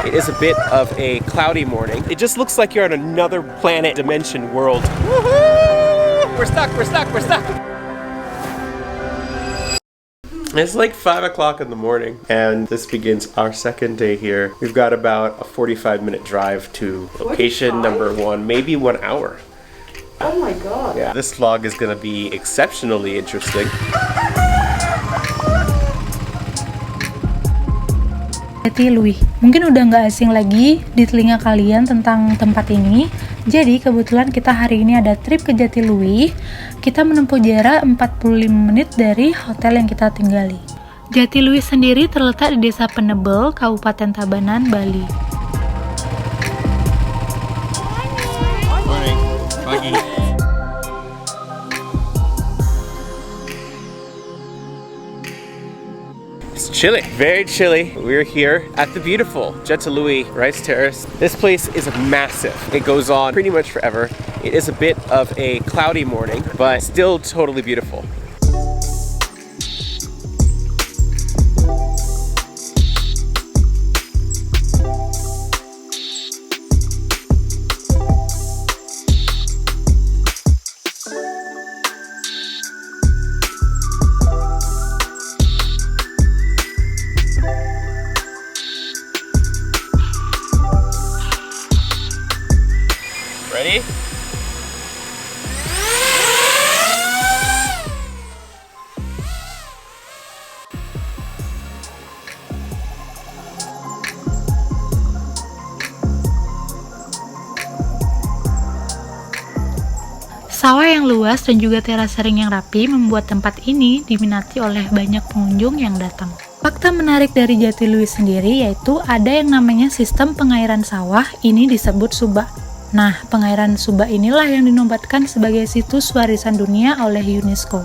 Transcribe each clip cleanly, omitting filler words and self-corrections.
It is a bit of a cloudy morning. It just looks like you're on another planet, dimension, world. Woohoo! We're stuck, we're stuck, we're stuck! It's like 5 o'clock in the morning, and this begins our second day here. We've got about a 45-minute drive to location number 1, maybe 1 hour. Oh my god. Yeah, this vlog is gonna be exceptionally interesting. Jatiluwih. Mungkin udah nggak asing lagi di telinga kalian tentang tempat ini. Jadi kebetulan kita hari ini ada trip ke Jatiluwih. Kita menempuh jarak 45 menit dari hotel yang kita tinggali. Jatiluwih sendiri terletak di Desa Penebel, Kabupaten Tabanan, Bali. Morning. Pagi. It's chilly, very chilly. We're here at the beautiful Jatiluwih Rice Terrace. This place is massive. It goes on pretty much forever. It is a bit of a cloudy morning, but still totally beautiful. Ready? Sawah yang luas dan juga teras ring yang rapi membuat tempat ini diminati oleh banyak pengunjung yang datang. Fakta menarik dari Jatiluwih sendiri yaitu ada yang namanya sistem pengairan sawah, ini disebut subak. Nah, pengairan subak inilah yang dinobatkan sebagai situs warisan dunia oleh UNESCO.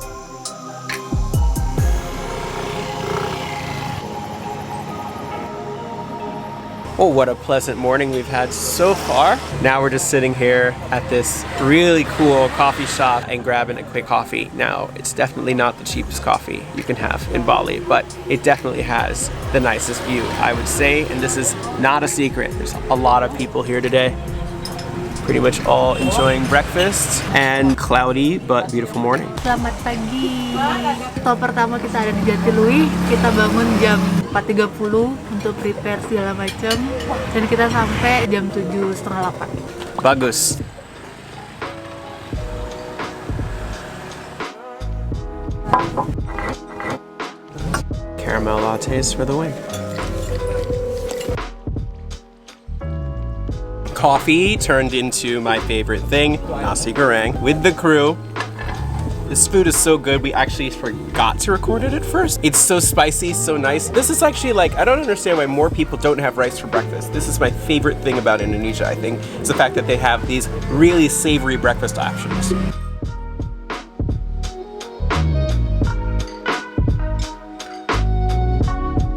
Oh, what a pleasant morning we've had so far. Now we're just sitting here at this really cool coffee shop and grabbing a quick coffee. Now, it's definitely not the cheapest coffee you can have in Bali, but it definitely has the nicest view, I would say, and this is not a secret. There's a lot of people here today. Pretty much all enjoying breakfast and cloudy but beautiful morning. Selamat pagi. Stop pertama kita ada di Jatiluwih. Kita bangun jam 4.30 untuk prepare segala macam dan kita sampai jam 7:30. Bagus. Caramel lattes for the win. Coffee turned into my favorite thing, nasi goreng with the crew. This food is so good, we actually forgot to record it at first. It's so spicy, so nice. This is actually like, I don't understand why more people don't have rice for breakfast. This is my favorite thing about Indonesia, I think. It's the fact that they have these really savory breakfast options.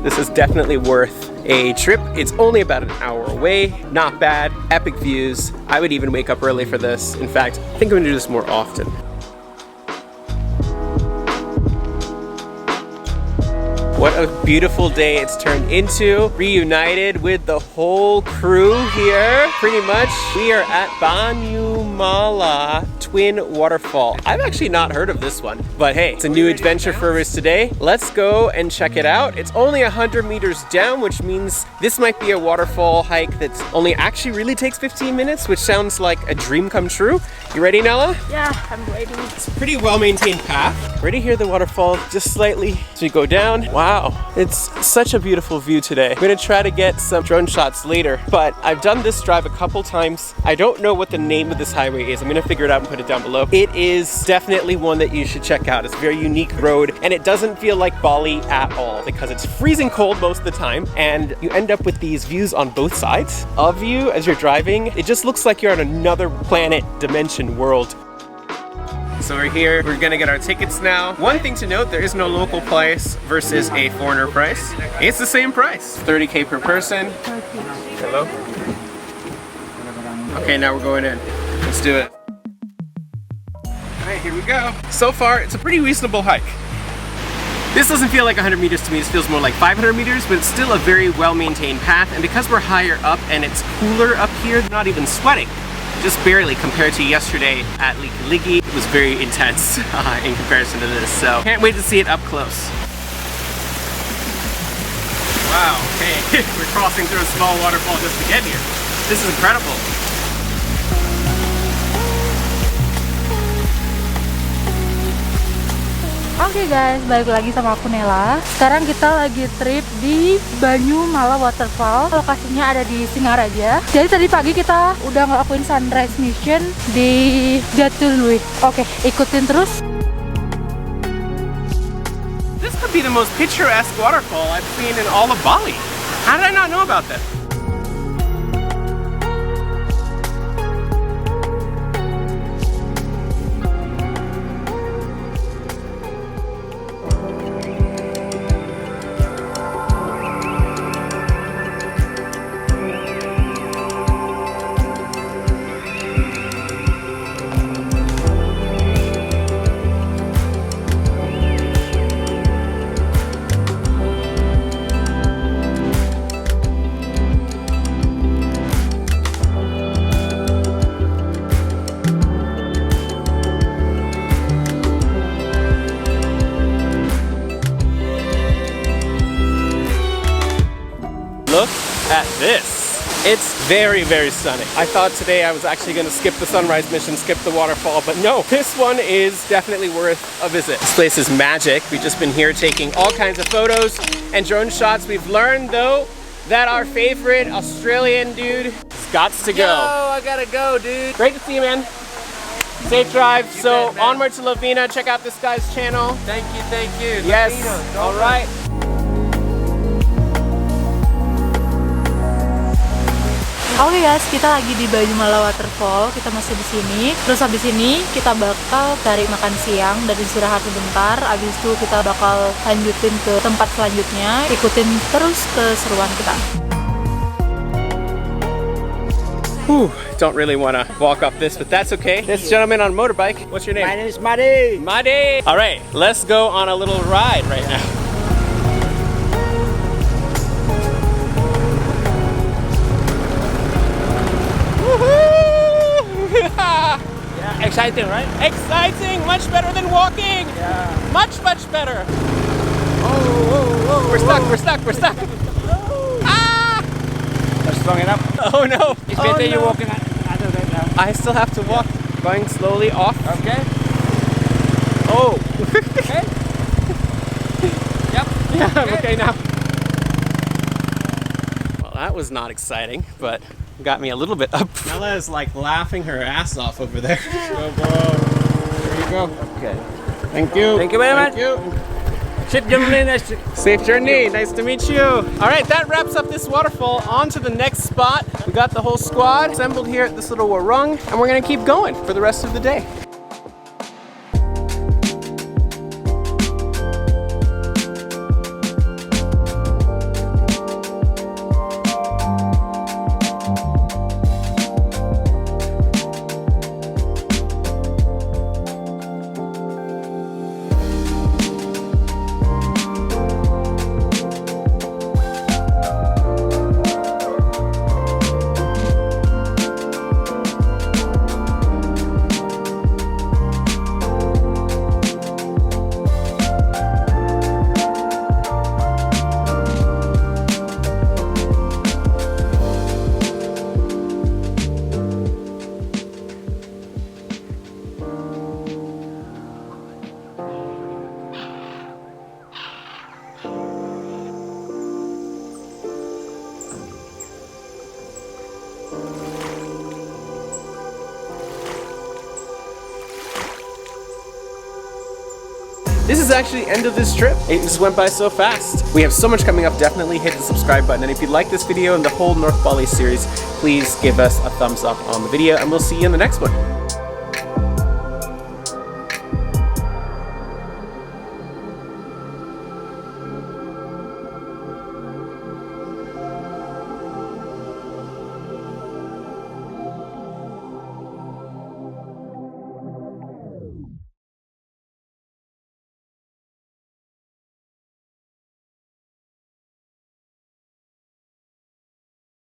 This is definitely worth a trip. It's only about an hour away, not bad, epic views. I would even wake up early for this. In fact, I think I'm gonna do this more often. What a beautiful day it's turned into. Reunited with the whole crew here. Pretty much, we are at Banyumala Twin Waterfall. I've actually not heard of this one, but hey, it's a new adventure for us today. Let's go and check it out. It's only 100 meters down, which means this might be a waterfall hike that's only actually really takes 15 minutes, which sounds like a dream come true. You ready, Nella? Yeah, I'm ready. It's a pretty well-maintained path. Ready to hear the waterfall just slightly as we go down. Wow, it's such a beautiful view today. I'm gonna try to get some drone shots later, but I've done this drive a couple times. I don't know what the name of this highway is. I'm gonna figure it out and put it down below. It is definitely one that you should check out. It's a very unique road, and it doesn't feel like Bali at all because it's freezing cold most of the time, and you end up with these views on both sides of you as you're driving. It just looks like you're on another planet, dimension, world. So we're here, we're gonna get our tickets now. One thing to note, there is no local price versus a foreigner price. It's the same price, 30K per person. Hello? Okay, now we're going in. Let's do it. All right, here we go. So far, it's a pretty reasonable hike. This doesn't feel like 100 meters to me, this feels more like 500 meters, but it's still a very well-maintained path, and because we're higher up and it's cooler up here, I'm not even sweating. Just barely compared to yesterday at Liki. It was very intense in comparison to this, so can't wait to see it up close. Wow, okay, we're crossing through a small waterfall just to get here. This is incredible. Oke guys, balik lagi sama aku Nela. Sekarang kita lagi trip di Banyumala Waterfall. Lokasinya ada di Singaraja. Jadi tadi pagi kita udah ngelakuin sunrise mission di Jatiluwih. Oke, ikutin terus. This could be the most picturesque waterfall I've seen in all of Bali. How did I not know about that? Look at this. It's very, very stunning. I thought today I was actually going to skip the sunrise mission, skip the waterfall, but no, this one is definitely worth a visit. This place is magic. We've just been here taking all kinds of photos and drone shots. We've learned though that our favorite Australian dude has got to go. Yo, I gotta go, dude. Great to see you, man. Safe drive. So onward to Lavina. Check out this guy's channel. Thank you, thank you. Yes. Lavina, All right. Oke guys, kita lagi di Banyumala Waterfall. Kita masih di sini. Terus habis ini kita bakal cari makan siang dan istirahat sebentar. Abis itu kita bakal lanjutin ke tempat selanjutnya. Ikutin terus keseruan kita. Don't really want to walk up this, but that's okay. This gentleman on motorbike. What's your name? My name is Madi. Madi. All right, let's go on a little ride right now. Yeah, exciting, right? Exciting, much better than walking. Yeah. Much better. Oh, We're stuck. Ah! That's strong enough. Oh no. It's Oh, better you no. walking other way now. I still have to walk, going slowly off. Okay. Oh. Okay. Yep. Yeah, I'm okay now. Well, that was not exciting, but got me a little bit up. Nella is like laughing her ass off over there. Go, bro. There you go. Okay. Thank you. Thank you very much. Thank you. Safe journey. Safe journey. Nice to meet you. All right, that wraps up this waterfall. On to the next spot. We got the whole squad assembled here at this little warung, and we're gonna keep going for the rest of the day. This is actually the end of this trip. It just went by so fast. We have so much coming up. Definitely hit the subscribe button. And if you like this video and the whole North Bali series, please give us a thumbs up on the video, and we'll see you in the next one.